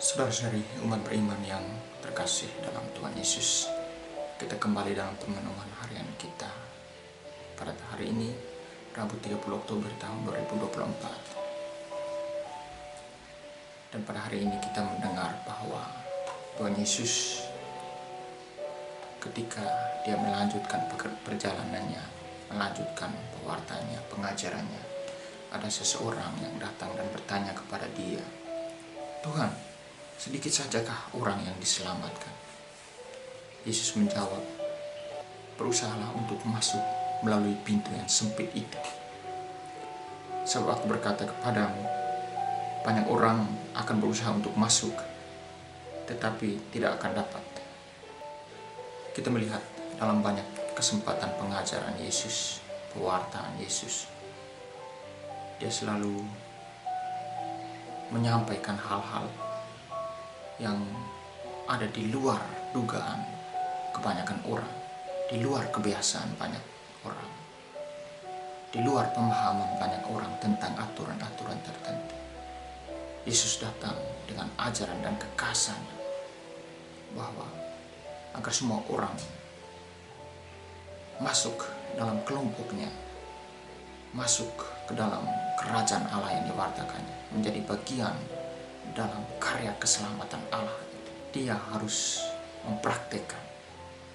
Saudara-saudari umat beriman yang terkasih dalam Tuhan Yesus, kita kembali dalam pemenuhan harian kita pada hari ini, Rabu 30 Oktober tahun 2024. Dan pada hari ini kita mendengar bahwa Tuhan Yesus ketika dia melanjutkan perjalanannya, melanjutkan pewartanya, pengajarannya, ada seseorang yang datang dan bertanya kepada dia, "Tuhan, sedikit sajakah orang yang diselamatkan?" Yesus menjawab, "Berusahalah untuk masuk melalui pintu yang sempit itu. Sebab aku berkata kepadamu, banyak orang akan berusaha untuk masuk, tetapi tidak akan dapat." Kita melihat dalam banyak kesempatan pengajaran Yesus, pewartaan Yesus, dia selalu menyampaikan hal-hal yang ada di luar dugaan kebanyakan orang, di luar kebiasaan banyak orang, di luar pemahaman banyak orang tentang aturan-aturan tertentu. Yesus datang dengan ajaran dan kekasannya bahwa agar semua orang masuk dalam kelompoknya, masuk ke dalam kerajaan Allah yang diwartakannya, menjadi bagian dalam karya keselamatan Allah itu. Dia harus mempraktikkan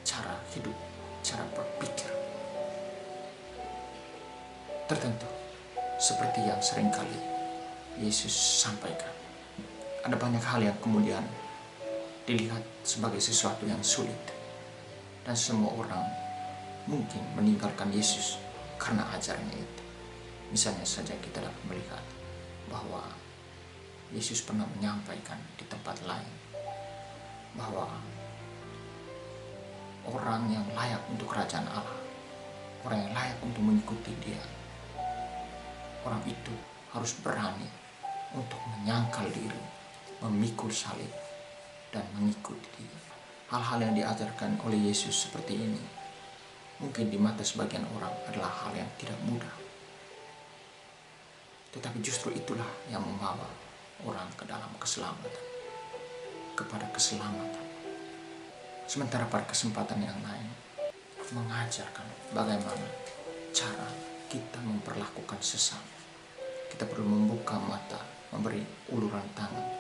cara hidup, cara berpikir tertentu seperti yang seringkali Yesus sampaikan. Ada banyak hal yang kemudian dilihat sebagai sesuatu yang sulit, dan semua orang mungkin meninggalkan Yesus karena ajarannya itu. Misalnya saja kita dapat melihat bahwa Yesus pernah menyampaikan di tempat lain bahwa orang yang layak untuk kerajaan Allah, orang yang layak untuk mengikuti Dia, orang itu harus berani untuk menyangkal diri, memikul salib, dan mengikuti Dia. Hal-hal yang diajarkan oleh Yesus seperti ini mungkin di mata sebagian orang adalah hal yang tidak mudah, tetapi justru itulah yang membawa orang ke dalam keselamatan, kepada keselamatan. Sementara pada kesempatan yang lain mengajarkan bagaimana cara kita memperlakukan sesama. Kita perlu membuka mata, memberi uluran tangan,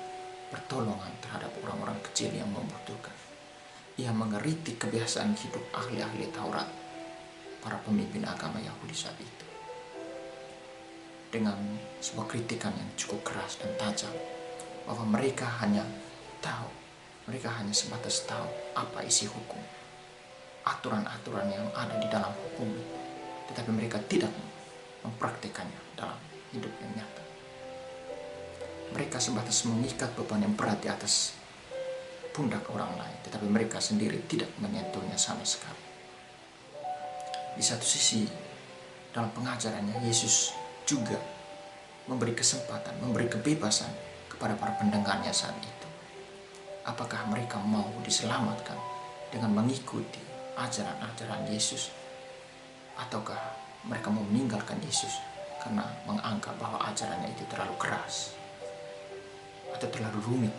pertolongan terhadap orang-orang kecil yang membutuhkan. Ia mengeritik kebiasaan hidup ahli-ahli Taurat, para pemimpin agama Yahudi saat itu, dengan sebuah kritikan yang cukup keras dan tajam, bahwa mereka hanya sebatas tahu apa isi hukum, aturan-aturan yang ada di dalam hukum, tetapi mereka tidak mempraktikannya dalam hidup yang nyata. Mereka sebatas mengikat beban yang berat di atas pundak orang lain, tetapi mereka sendiri tidak menyentuhnya sama sekali. Di satu sisi, dalam pengajarannya, Yesus juga memberi kesempatan, memberi kebebasan kepada para pendengarnya saat itu. Apakah mereka mau diselamatkan dengan mengikuti ajaran-ajaran Yesus, ataukah mereka mau meninggalkan Yesus karena menganggap bahwa ajarannya itu terlalu keras atau terlalu rumit.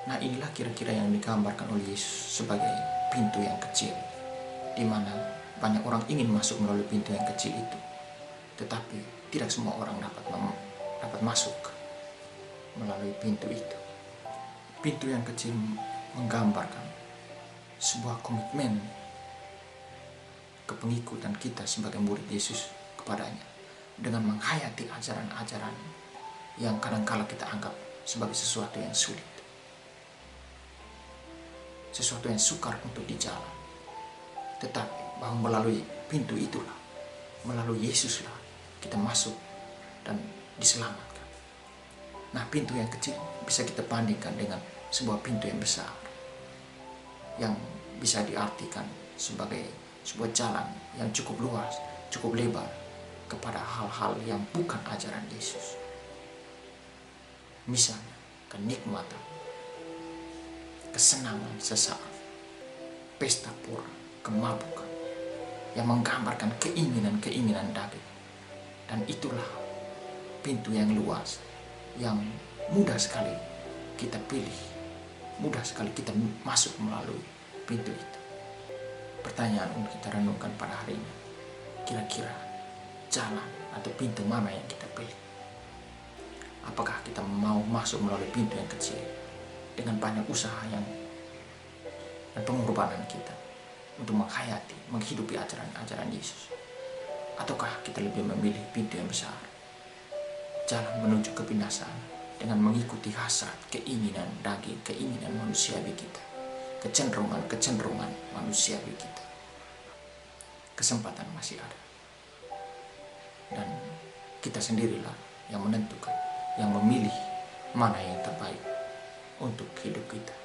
Nah, inilah kira-kira yang digambarkan oleh Yesus sebagai pintu yang kecil, di mana banyak orang ingin masuk melalui pintu yang kecil itu, tetapi tidak semua orang dapat masuk melalui pintu itu. Pintu yang kecil menggambarkan sebuah komitmen kepengikutan kita sebagai murid Yesus kepadanya, dengan menghayati ajaran-ajaran yang kadang-kala kita anggap sebagai sesuatu yang sulit, sesuatu yang sukar untuk dijalan. Tetapi bahwa melalui pintu itulah, melalui Yesuslah, kita masuk dan diselamatkan. Nah, pintu yang kecil bisa kita bandingkan dengan sebuah pintu yang besar, yang bisa diartikan sebagai sebuah jalan yang cukup luas, cukup lebar kepada hal-hal yang bukan ajaran Yesus. Misalnya, kenikmatan, kesenangan sesaat, pesta pora, kemabukan, yang menggambarkan keinginan-keinginan daging. Dan itulah pintu yang luas yang mudah sekali kita pilih, mudah sekali kita masuk melalui pintu itu. Pertanyaan untuk kita renungkan pada hari ini, kira-kira jalan atau pintu mana yang kita pilih? Apakah kita mau masuk melalui pintu yang kecil dengan banyak usaha dan pengorbanan kita untuk menghayati, menghidupi ajaran-ajaran Yesus? Ataukah kita lebih memilih pintu yang besar, jalan menuju kebinasaan dengan mengikuti hasrat, keinginan daging, keinginan manusiawi kita, kecenderungan manusiawi kita? Kesempatan masih ada, dan kita sendirilah yang menentukan, yang memilih mana yang terbaik untuk hidup kita.